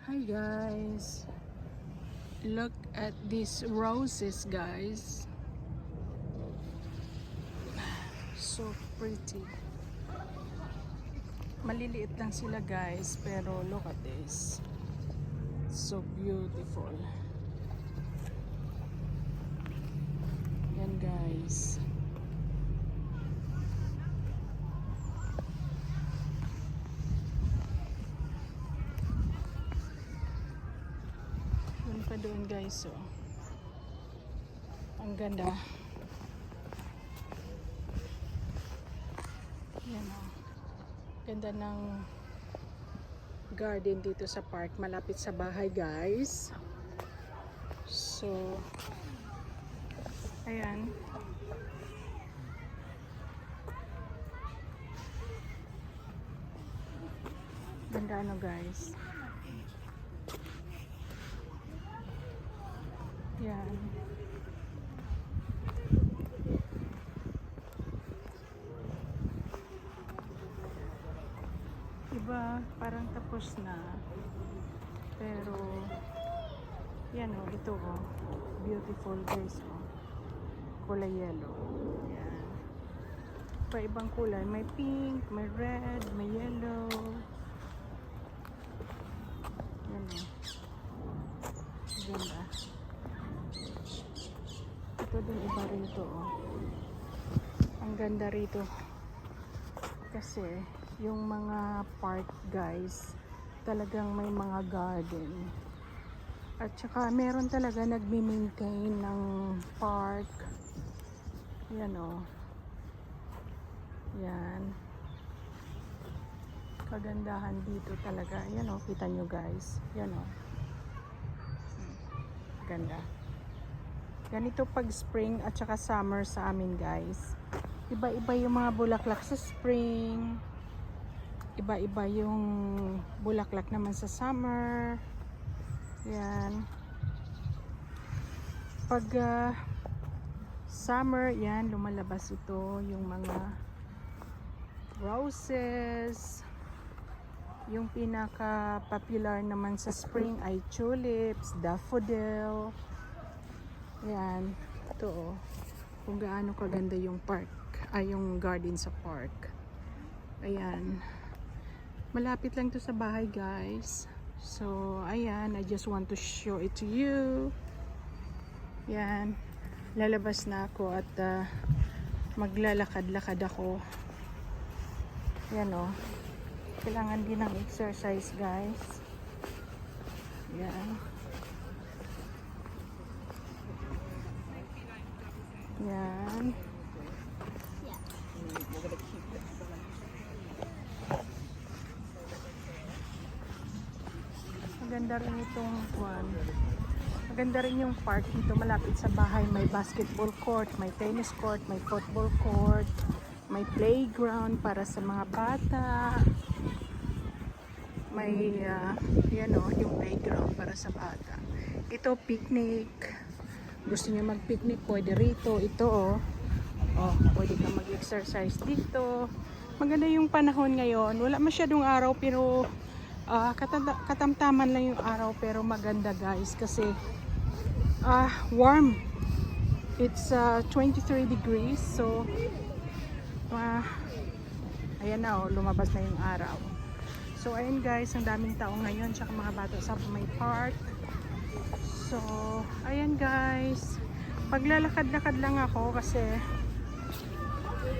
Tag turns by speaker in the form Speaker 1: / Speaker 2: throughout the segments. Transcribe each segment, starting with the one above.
Speaker 1: Hi guys, look at these roses guys, so pretty. Maliliit lang sila guys, pero look at this, so beautiful. Yan guys, yun pa doon guys, so ang ganda. Yan o, ganda ng garden dito sa park, malapit sa bahay guys. So ayan, ganda ano guys. Yan. Diba, parang tapos na. Pero, yan o, ito o. Beautiful guys o. Kulay yellow. Yan. Pa ibang kulay. May pink, may red, may yellow. Yan o. Ganda. Ito din iba rito oh. Ang ganda rito kasi yung mga park guys, talagang may mga garden at saka meron talaga nagmi-maintain ng park. Yan oh. Yan, kagandahan dito talaga. Yan oh, kita nyo guys. Yan oh, ganda. Ganito pag spring at saka summer sa amin guys. Iba-iba yung mga bulaklak sa spring. Iba-iba yung bulaklak naman sa summer. Yan. Pag summer, yan, lumalabas ito yung mga roses. Yung pinaka-popular naman sa spring ay tulips, daffodil. Yan, ito oh, kung gaano kaganda yung park, ay yung garden sa park. Ayan, malapit lang to sa bahay guys. So ayan, I just want to show it to you. Yan, lalabas na ako at maglalakad-lakad ako. Yan oh, kailangan din ng exercise guys. Yan. Yan. Maganda rin itong one. Maganda rin yung park dito malapit sa bahay. May basketball court, may tennis court, may football court, may playground para sa mga bata. May yan o, yung playground para sa bata. Ito picnic. Gusto niyo mag-picnic, pwede rito. Ito oh. Oh, pwede ka mag-exercise dito. Maganda yung panahon ngayon. Wala masyadong araw pero katamtaman lang yung araw pero maganda guys kasi warm. It's 23 degrees. So ayan na oh, lumabas na yung araw. So ayan guys, ang daming tao ngayon tsaka mga bata sa may park. So, ayan guys, paglalakad-lakad lang ako kasi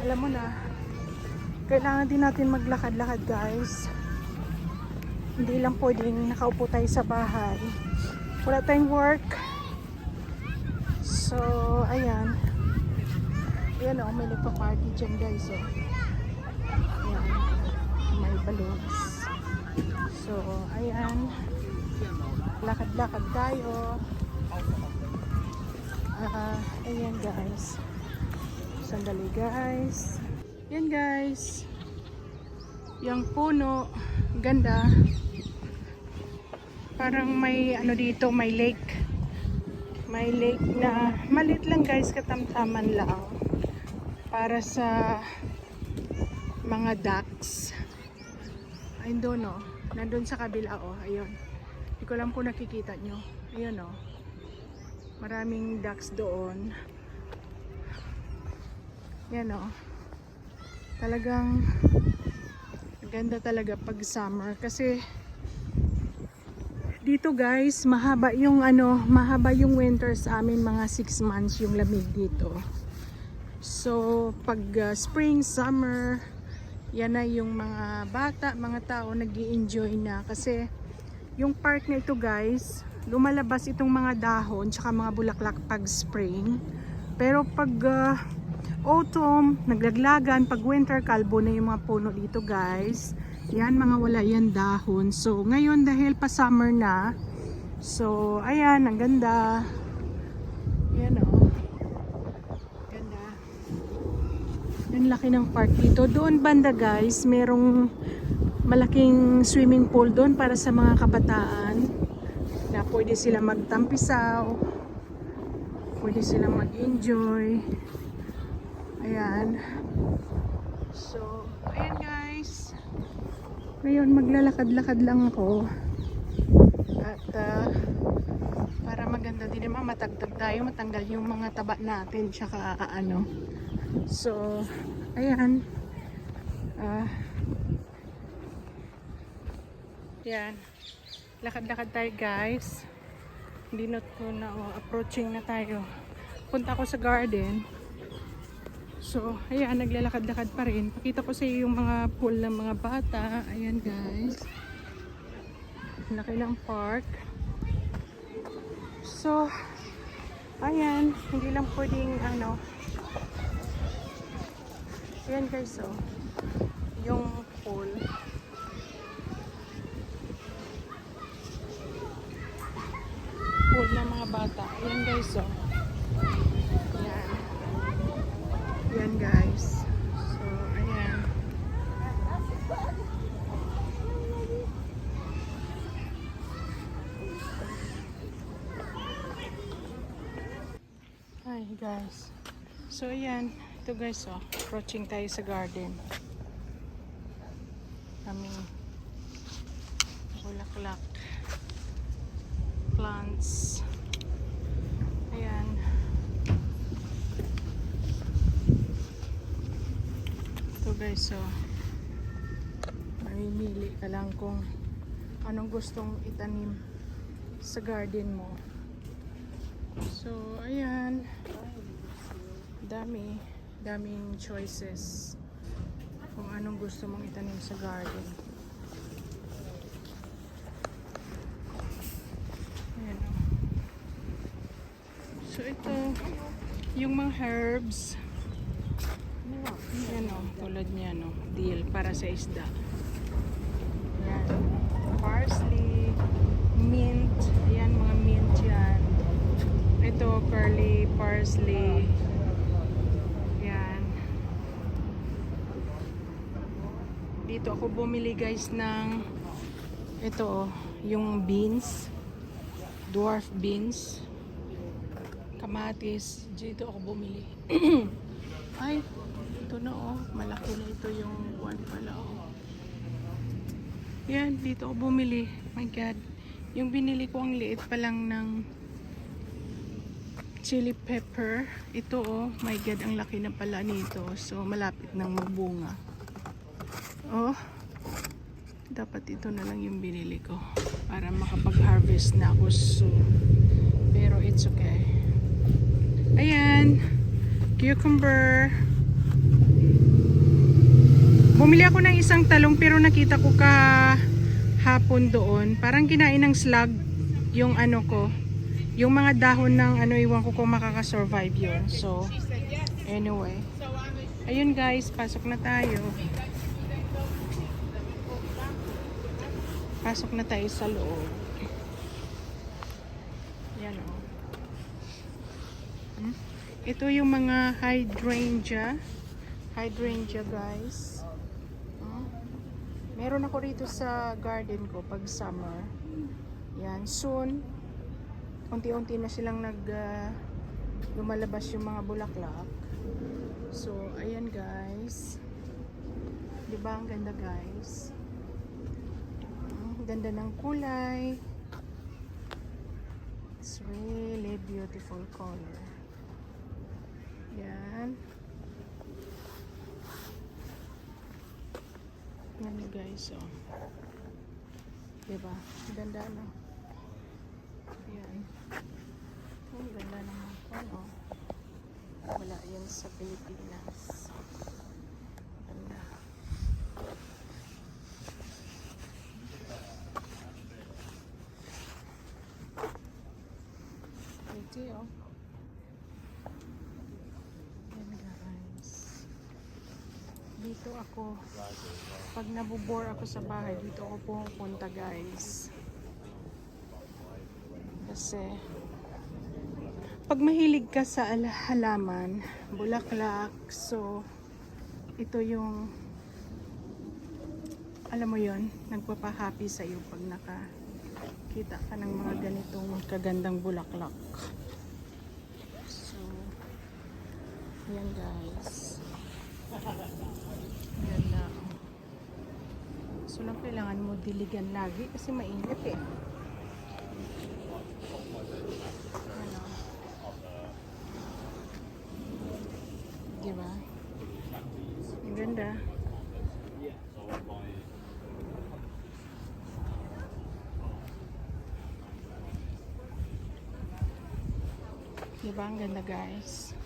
Speaker 1: alam mo na, kailangan din natin maglakad-lakad guys. Hindi lang pwedeng nakaupo tayo sa bahay. Wala tayong work. So, ayan. Ayan o, may nagpa-party dyan guys o. Ayan, may balloons. So, ayan. Lakad-lakad tayo. Ayan guys. Sandali guys. Yan guys. Yung puno. Ganda. Parang may ano dito, may lake. May lake na maliit lang guys, katamtaman lang. Para sa mga ducks. I don't know. Nandun sa kabila oh. Ayun. Hindi ko alam kung nakikita nyo. Ayan o. Maraming ducks doon. Yan o. Talagang ganda talaga pag summer kasi dito guys, mahaba yung winter sa amin, mga 6 months yung lamig dito. So, pag spring, summer, yan na yung mga bata, mga tao nag-i-enjoy na kasi yung park na ito guys, lumalabas itong mga dahon tsaka mga bulaklak pag spring. Pero pag autumn, naglaglagan, pag winter, kalbo na yung mga puno dito guys. Yan, mga wala yan dahon. So, ngayon dahil pa summer na, so, ayan, ang ganda. Yan o. Ganda. Ang laki ng park dito. Doon banda guys, merong malaking swimming pool doon para sa mga kabataan na pwede sila magtampisaw, pwede sila mag-enjoy. Ayan. So, ayan guys. Ngayon maglalakad-lakad lang ako. At para maganda din naman, matagtag tayo, matanggal yung mga taba natin, tsaka ano. So, ayan. Yan. Lakad-lakad tayo guys. Dinot ko na, approaching na tayo. Punta ko sa garden. So, ayan, naglalakad-lakad pa rin. Pakita ko sa iyo yung mga pool ng mga bata. Ayan guys. Laki ng park. So, ayan, hindi lang pwedeng ayan guys, yung pool. Pool ng mga bata. Ayan guys, ayan. Ayan guys. So, ayan. Hi guys. So, ayan. Ito guys, approaching tayo sa garden. Kaming bulaklak. Plants. Ayan. Ito guys, mamimili ka lang kung anong gustong itanim sa garden mo. So, ayan. Daming choices kung anong gusto mong itanim sa garden. Ayan o. So, ito yung mga herbs. Ayan o, tulad niya no, deal para sa isda. Ayan. Parsley, mint. Ayan, mga mint yan. Ito, curly parsley. Ayan. Dito ako bumili guys ng ito, yung beans. Dwarf beans. Kamatis. Dito ako bumili. Ay, ito na malaki na ito yung buwan pala Yan, dito ako bumili. My God. Yung binili ko ang liit pa lang ng chili pepper. Ito my God, ang laki na pala nito. So, malapit nang magbunga. Dapat ito na lang yung binili ko para makapag-harvest na ako soon. Pero it's okay. Ayan. Cucumber. Bumili ako ng isang talong pero nakita ko kahapon doon. Parang kinain ng slug yung yung mga dahon ng iwan ko kung makaka-survive yun. So, anyway. Ayun guys, pasok na tayo. Pasok na tayo sa loob. Yan Ito yung mga hydrangea. Hydrangea guys. Meron ako rito sa garden ko pag summer. Yan, soon unti-unti na silang lumalabas yung mga bulaklak. So, ayan guys. Diba ang ganda guys? Ganda ng kulay. It's really beautiful color. Yan. Yan guys, oh. Diba? Ganda, no? Yan. Ang ganda naman. Ano? Wala yan sa Pilipinas. Ganda. Pretty, oh. Yan guys. Dito ako, pag nabubore ako sa bahay, dito ako pumunta guys. Kasi pag mahilig ka sa halaman, bulaklak, so ito yung, alam mo yon, nagpapahappy sa iyo pag nakakita ka ng mga ganitong kagandang bulaklak. So yan guys, ganda. So lang kailangan mo diligan lagi kasi mainit eh. Ano? Diba? Ang ganda. Diba? Ang ganda guys.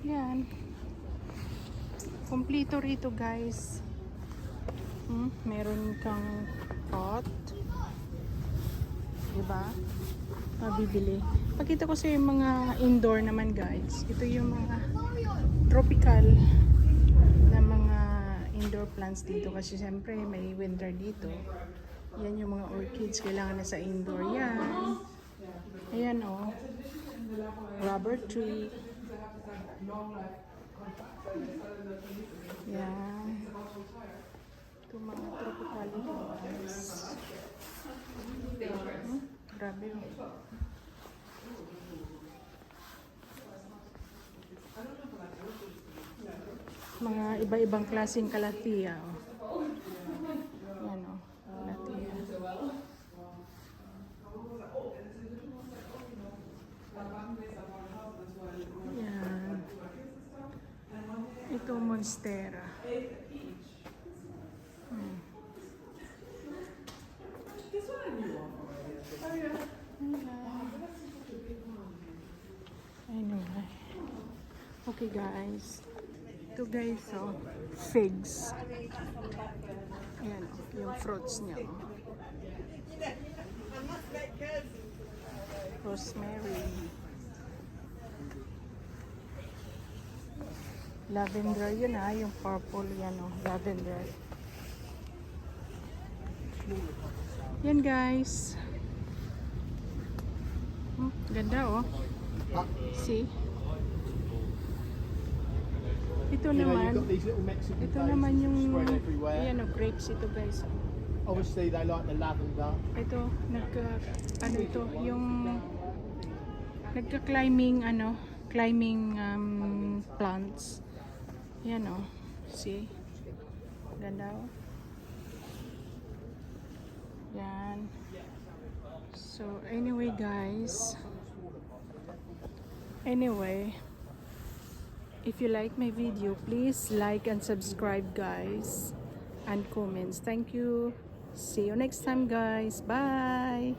Speaker 1: Yan. Kompleto rito guys. Meron kang pot. Diba? Mabibili. Pakita ko sa yung mga indoor naman guys. Ito yung mga tropical na mga indoor plants dito. Kasi siyempre may winter dito. Yan yung mga orchids. Kailangan na sa indoor yan. Ayan o. Rubber tree. Yan. Ito mga tropical guys. Grabe o. Mga iba-ibang klaseng kalathea o. Yan o. Kalathea. Yan. Ito monstera. Anyway. Okay guys. Ito guys, oh. Figs. Ayan, oh. Yung fruits niya, oh. Rosemary. Lavender yun ah, yung purple yan oh, lavender. Yan guys. Ganda oh. See? Ito naman yung yan oh, grapes ito guys.
Speaker 2: Obviously they like the lavender.
Speaker 1: Ito, ano ito, yung nagka-climbing climbing plants. Yan oh. See? Ganda oh. Yan. So anyway guys. Anyway, if you like my video, please like and subscribe guys and comments. Thank you. See you next time guys. Bye.